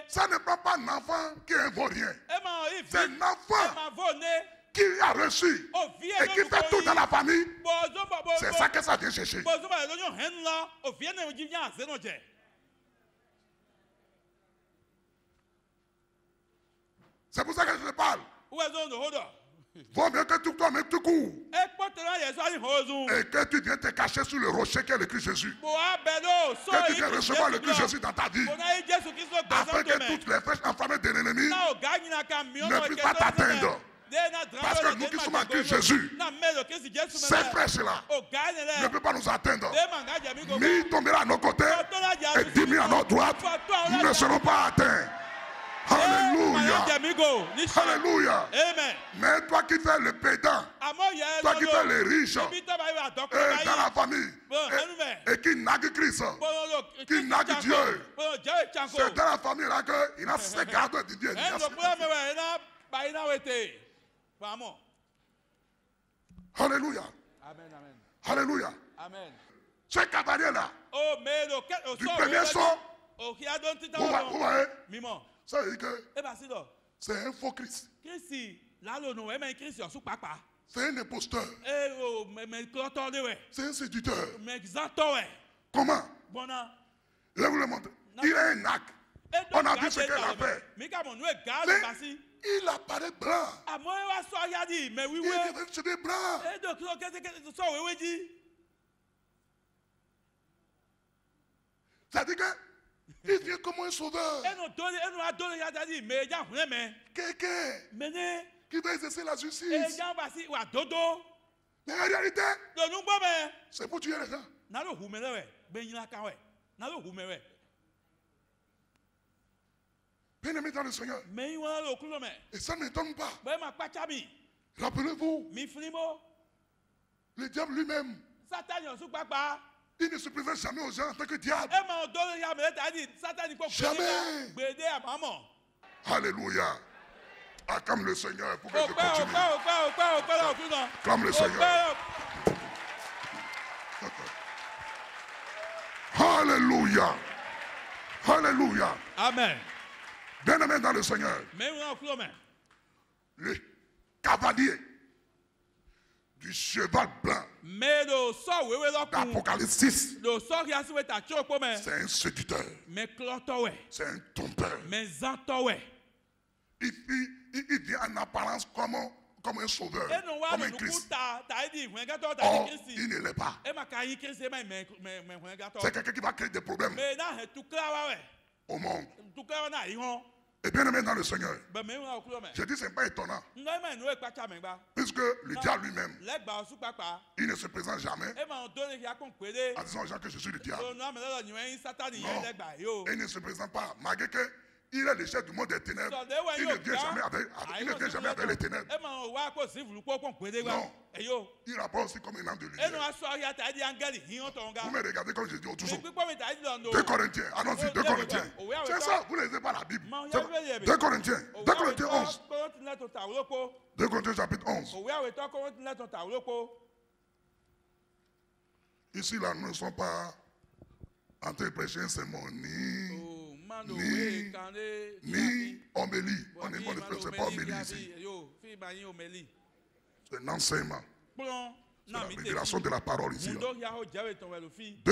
ça ne prend pas un enfant qui est un vaurien. C'est un enfant qui a reçu et qui fait tout dans la famille. C'est ça que ça vient chercher. C'est pour ça que je te parle. Vaut mieux que toi-même tu cours et que tu viens te cacher sous le rocher qui est le Christ Jésus. Que tu viens recevoir le Christ Jésus dans ta vie, afin que toutes les flèches enflammées de l'ennemi ne puissent pas t'atteindre. Parce que nous qui sommes en Christ Jésus, ces flèches-là ne peuvent pas nous atteindre. 1000 tomberont à nos côtés et 10 000 à notre droite. Nous ne serons pas atteints. Alléluia. Alléluia. Mais toi qui fais le pédant, toi qui fais les riches, dans la famille, et qui nague Christ, qui nague Dieu, c'est dans la famille là qu'il a ses gardes de Dieu. Alléluia. Alléluia. Ce cavalier-là, du premier saut, vous voyez, ça veut dire que c'est un faux Christ. C'est un imposteur. C'est un séducteur. Comment? Je vais vous le montrer. Il a un acte. On a vu ce qu'elle a fait. Mais il apparaît blanc. Il est cheveux blancs. Ça dit que il vient comme un sauveur. Quelqu'un qui va exercer la justice. Mais en réalité, c'est pour tuer les gens. Bien-aimé dans le Seigneur. Et ça ne m'étonne pas. Rappelez-vous, le diable lui-même, il ne se présente jamais aux gens en tant que diable. Jamais. Alléluia. Acclame le Seigneur pour que je continue. Acclame le Seigneur. Alléluia. Alléluia. Amen. Bien-aimé dans le Seigneur. Le cavalier du cheval blanc d'Apocalypse 6, c'est un séducteur, c'est un trompeur. Il vient en apparence comme un sauveur, comme un Christ. Or, il ne l'est pas. C'est quelqu'un qui va créer des problèmes au monde. Et bien aimé dans le Seigneur, je dis ce n'est pas étonnant, puisque le diable lui-même, il ne se présente jamais en disant aux gens que je suis le diable. Non, il ne se présente pas, malgré qu'il est le chef du monde des ténèbres, il ne vient jamais avec les ténèbres. Non, il rapporte aussi comme un âme de lumière. Vous me regardez comme je dis au tout 2 Corinthiens, allons-y, 2 Corinthiens. C'est ça, vous ne lisez pas la Bible. 2 Corinthiens 11. 2 Corinthiens chapitre 11. Ici, là, nous ne sommes pas en train de prêcher un sermon, ni ni homélie. On ne fait pas homélie ici. C'est un enseignement. C'est la révélation de la parole ici. 2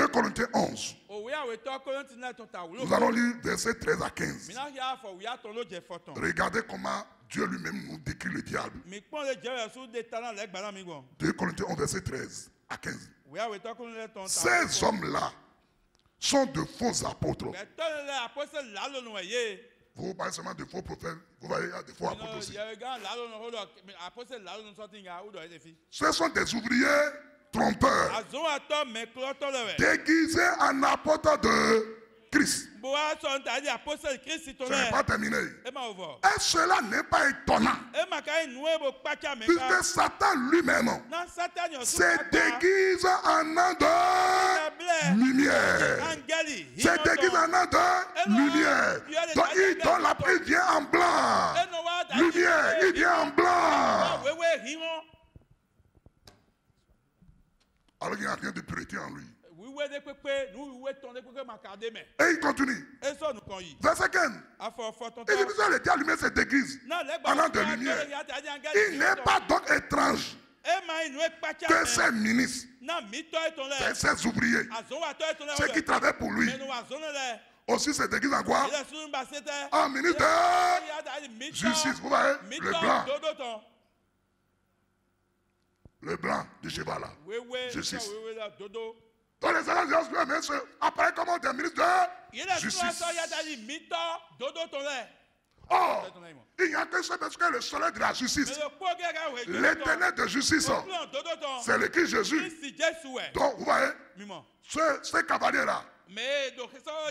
Corinthiens 11. Nous allons lire versets 13 à 15. Regardez comment Dieu lui-même nous décrit le diable. 2 Corinthiens 11, verset 13 à 15. Ces hommes-là sont de faux apôtres. Vous parlez seulement de faux prophètes, vous voyez, il y a des faux apôtres aussi. Ce sont des ouvriers trompeurs, déguisés en apôtres de Christ. Ce n'est pas terminé. Et cela n'est pas étonnant. Puisque Satan lui-même se déguise en nom de lumière. Se déguise en nom de lumière. Donc il vient en blanc. Lumière, il vient en blanc. Alors il n'y a rien de pureté en lui. Et il continue. Verset 15. Il dit que le diable lui-même se déguise en nom de lumière. Il n'est pas donc étrange que ces ministres, ces ouvriers, ceux qui travaillent pour lui, aussi se déguisent en quoi? En ministre de justice. Vous voyez, le blanc. Le blanc du cheval là. Justice. Dans les alliances, mais apparaît comme des ministres de justice. Oh, il n'y a que ça parce que le soleil de la justice, l'éternel de justice, c'est le Christ Jésus. Donc, vous voyez, ce cavalier-là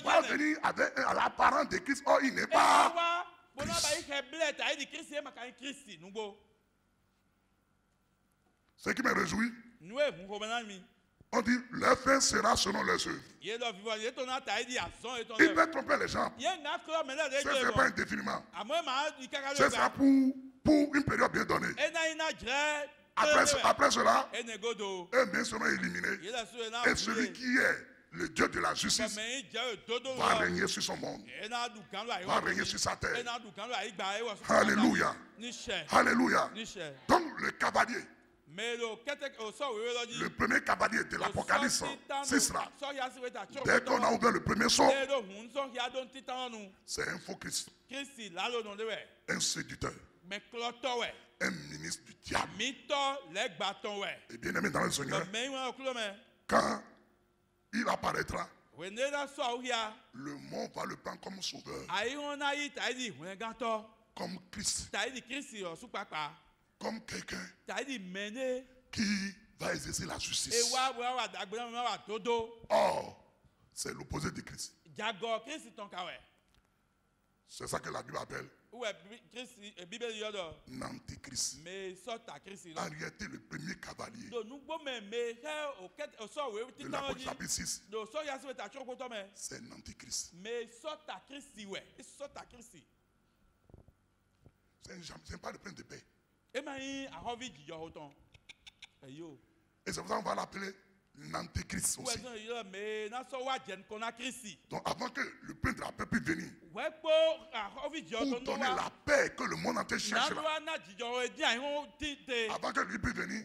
va venir avec l'apparence de Christ. Oh, il n'est pas Christ. Ce qui me réjouit, on dit, leur fin sera selon leurs œuvres. Il va tromper les gens. Ce n'est pas indéfiniment. Ce sera pour une période bien donnée. Après cela, eux-mêmes seront éliminés. Et celui qui est le Dieu de la justice va régner sur son monde, va régner sur sa terre. Alléluia. Alléluia. Donc le cavalier, le premier cavalier de l'Apocalypse, c'est cela. Dès qu'on a ouvert le premier sceau, c'est un faux Christ, un séducteur, un ministre du diable. Et bien aimé dans le Seigneur, quand il apparaîtra, le monde va le prendre comme sauveur, comme Christ, comme quelqu'un qui va exercer la justice. Or, c'est l'opposé de Christ. C'est ça que la Bible appelle l'antéchrist. En réalité, le premier cavalier de l'Apôtre chapitre 6, c'est l'antéchrist. C'est pas le prince de paix. Et c'est pour ça qu'on va l'appeler l'antéchrist aussi. Donc avant que le prince de la paix puisse venir, pour donner la paix que le monde entier cherche là, avant que lui puisse venir,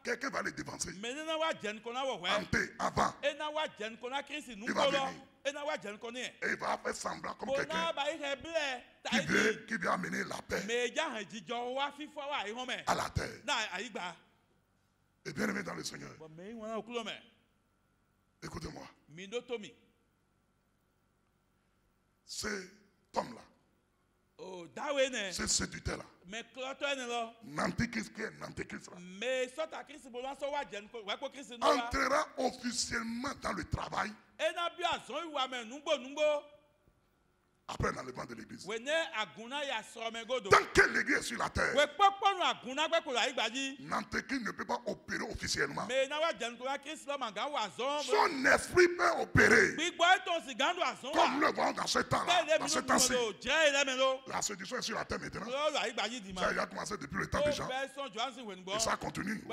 quelqu'un va le dévancer. En paix, avant. Il va venir. Et il va faire semblant comme quelqu'un qui veut amener la paix à la terre. Et bien aimé dans le Seigneur, écoutez-moi. Cet homme-là, ce séducteur-là, l'antéchrist qui est l'antéchrist là, entrera officiellement dans le travail après l'enlèvement de l'église. Tant que l'église est sur la terre, l'antéchrist ne peut pas opérer officiellement. Son esprit peut opérer. Comme le voyons dans ce temps-là, dans ce temps-ci. La séduction est sur la terre maintenant. Ça a commencé depuis le temps des gens. Et ça continue.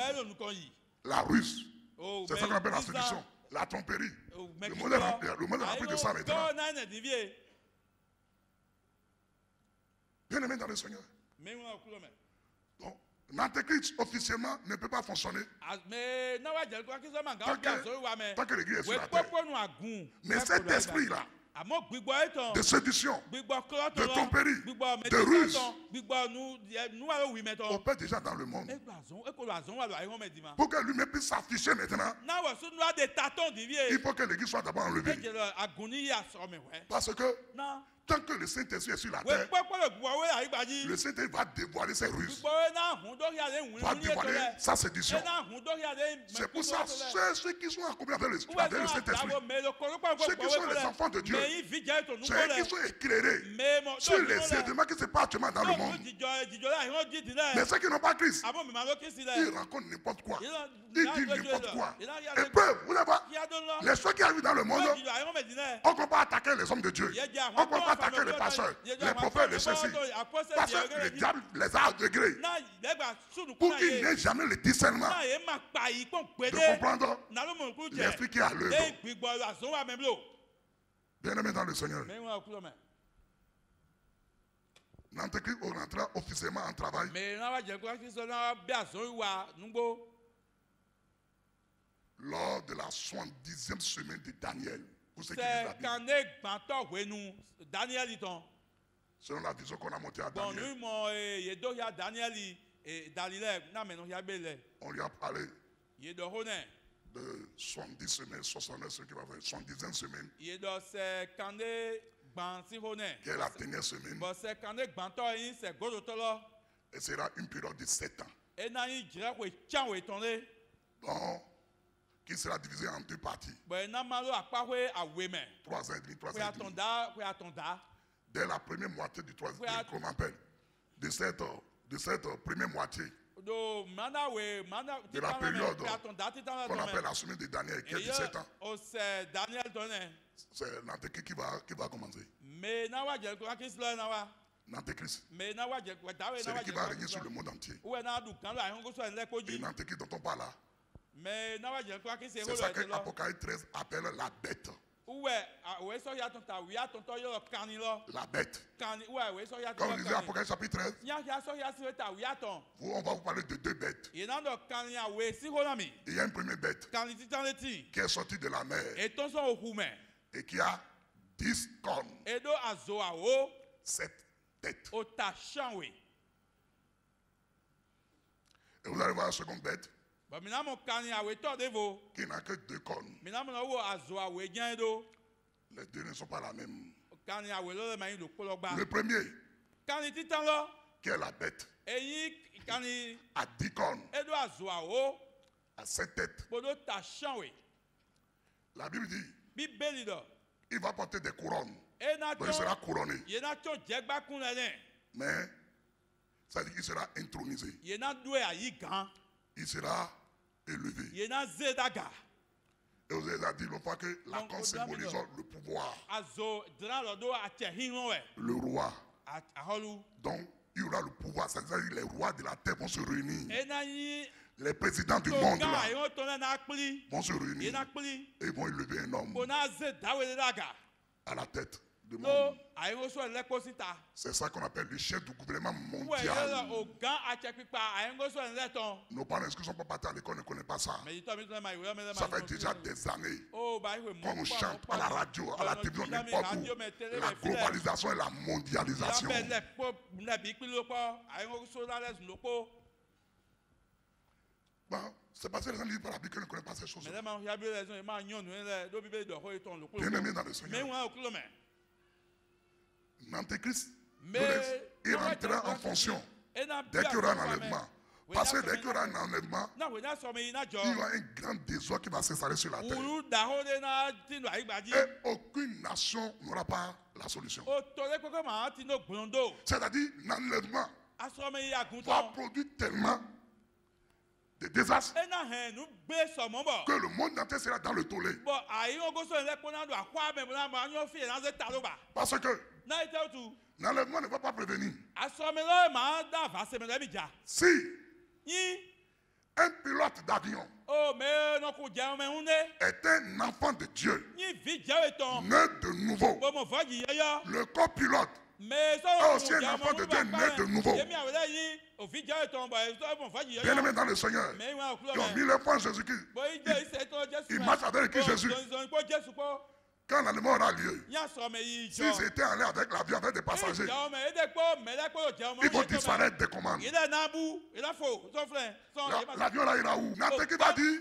La ruse. C'est ça qu'on appelle la séduction. La tromperie. Le modèle rempli de ça maintenant. Bien-aimé dans le Seigneur. Mais on coule mais. Donc, l'antéchrist officiellement ne peut pas fonctionner Mais non ouais, je crois que ça m'a tant que l'église est sur ouais, la terre. pourquoi nous agun? Mais cet esprit-là Amo gbigbo etan. de séduction, Gbigbo kloto de lo. tromperie, Gbigbo de ruse, Gbigbo nous alo wi meton. opère déjà dans le monde. E ko azon wa lo ayi me dima. Pour que lui-même puisse s'afficher maintenant, Na wa so noa de taton divie. il faut que l'église soit d'abord enlevée. E je aguni ya so me we. Parce que Na. tant que le Saint-Esprit est sur la We terre, popo le gbo we ayi gbaji. le Saint-Esprit va dévoiler ses ruses, Gbigbo we na hun do ya le hun va ni dévoiler sa séduction. Na hun do ya le. C'est pour ça, ceux qui sont accompagnés avec le Saint-Esprit, ceux qui sont les enfants de Dieu, ceux qui sont éclairés sur les événements qui se passent actuellement dans le monde. Mais ceux qui n'ont pas Christ, ils racontent n'importe quoi. Ils disent n'importe quoi. Et peuvent, vous savez pas, les choses qui arrivent dans le monde, on ne peut pas attaquer les hommes de Dieu. On ne peut pas attaquer les pasteurs, les prophètes, les ceci. Parce que le diable les a degrés pour qu'ils n'aient jamais le discernement de comprendre l'esprit qui est à l'œuvre. Bien-aimé dans le Seigneur, l'antéchrist rentrera officiellement en travail lors de la 70e semaine de Daniel. Pour ceux qui lisent la Bible. Selon la vision qu'on a montée à Daniel, on lui a parlé de 70 semaines, 69 semaines, qui va faire 70e semaine, qui est la dernière semaine, et sera une période de 7 ans. Donc, qui sera divisé en deux parties. 3 ans et demi, 3 ans et demi. Dès la première moitié du troisième, comment on appelle, de cette première moitié, de la période qu'on appelle la semaine de Daniel, qui est 17 ans, c'est l'antéchrist qui va commencer. L'antéchrist. C'est lui qui va régner sur le monde entier. Et l'antéchrist dont on parle là, c'est ça que Apocalypse 13 appelle la bête. La bête. Comme on disait Apocalypse chapitre 13, on va vous parler de deux bêtes. Il y a une première bête qui est sortie de la mer et qui a 10 cornes, 7 têtes. Et vous allez voir la seconde bête qui n'a que 2 cornes. Les deux ne sont pas la même. Le premier, qui est la bête, a 10 cornes, a 7 têtes. La Bible dit, il va porter des couronnes. Donc il sera couronné. Mais ça veut dire qu'il sera intronisé. Il sera élevé. Et vous avez dit l'autre fois que la corne symbolise le pouvoir. Le roi. Donc, il y aura le pouvoir. C'est-à-dire que les rois de la terre vont se réunir. Les présidents du monde là, vont se réunir. Et vont élever un homme à la tête du monde. C'est ça qu'on appelle le chef du gouvernement mondial. Nos parents qui ne sont pas partis à l'école ne connaissent pas ça. Ça fait déjà des années qu'on nous chante à la radio, à la télévision, n'importe où. La globalisation et la mondialisation. Bon, c'est parce que les gens disent par la Bible qu'ils ne connaissent pas ces choses. Bien-aimés dans le Seigneur. L'antéchrist, il rentrera en fonction dès qu'il y aura un enlèvement. Parce que dès qu'il y aura un enlèvement, il y aura un grand désordre qui va s'installer sur la terre. Et aucune nation n'aura pas la solution. C'est-à-dire, l'enlèvement va produire tellement de désastres que le monde entier sera dans le tollé. Parce que l'enlèvement ne va pas prévenir. Si un pilote d'avion est un enfant de Dieu, né de nouveau, le copilote aussi un enfant de Dieu né de nouveau. Bien aimé dans le Seigneur, ils ont mis le point en Jésus-Christ. Ils marchent avec Jésus. Quand l'enlèvement aura lieu, s'ils étaient allés avec l'avion avec des passagers, ils vont disparaître des commandes. L'avion là ira où? N'importe qui va dire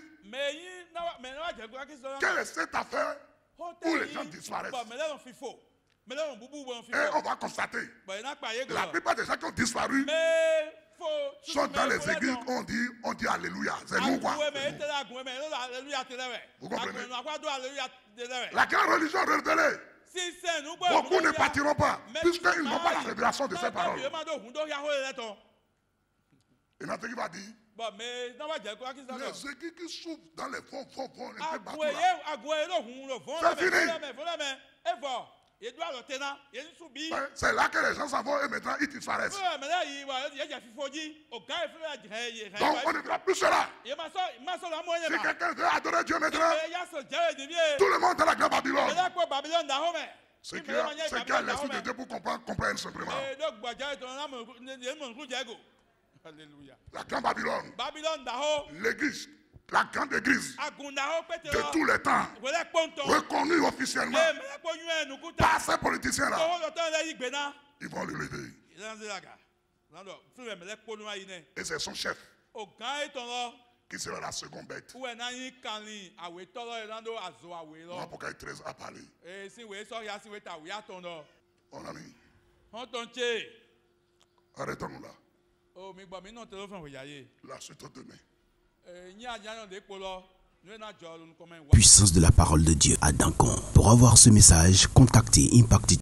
quelle est cette affaire où les gens disparaissent. Et on va constater la plupart des gens qui ont disparu sont dans les églises, on dit Alléluia. C'est nous quoi. Vous comprenez? La grande religion révélée. Beaucoup ne partiront pas, puisqu'ils n'ont pas la révélation de ces paroles. Et maintenant, il va dire les églises qui souffrent dans les fonds, c'est fini. C'est là que les gens s'en vont et maintenant ils disparaissent. Donc on ne verra plus cela. Si quelqu'un veut adorer Dieu maintenant, tout le monde dans la grande Babylone. C'est qu'il y a l'esprit de Dieu pour comprendre simplement. Alléluia. La grande Babylone. L'église. La grande église de tous les temps, reconnue officiellement par ces politiciens-là, ils vont le lever. Et c'est son chef qui sera la seconde bête. Dans Apocalypse 13 a parlé. Mon ami, arrêtons-nous là. La suite demain. Puissance de la parole de Dieu à Duncan. Pour avoir ce message, contactez Impact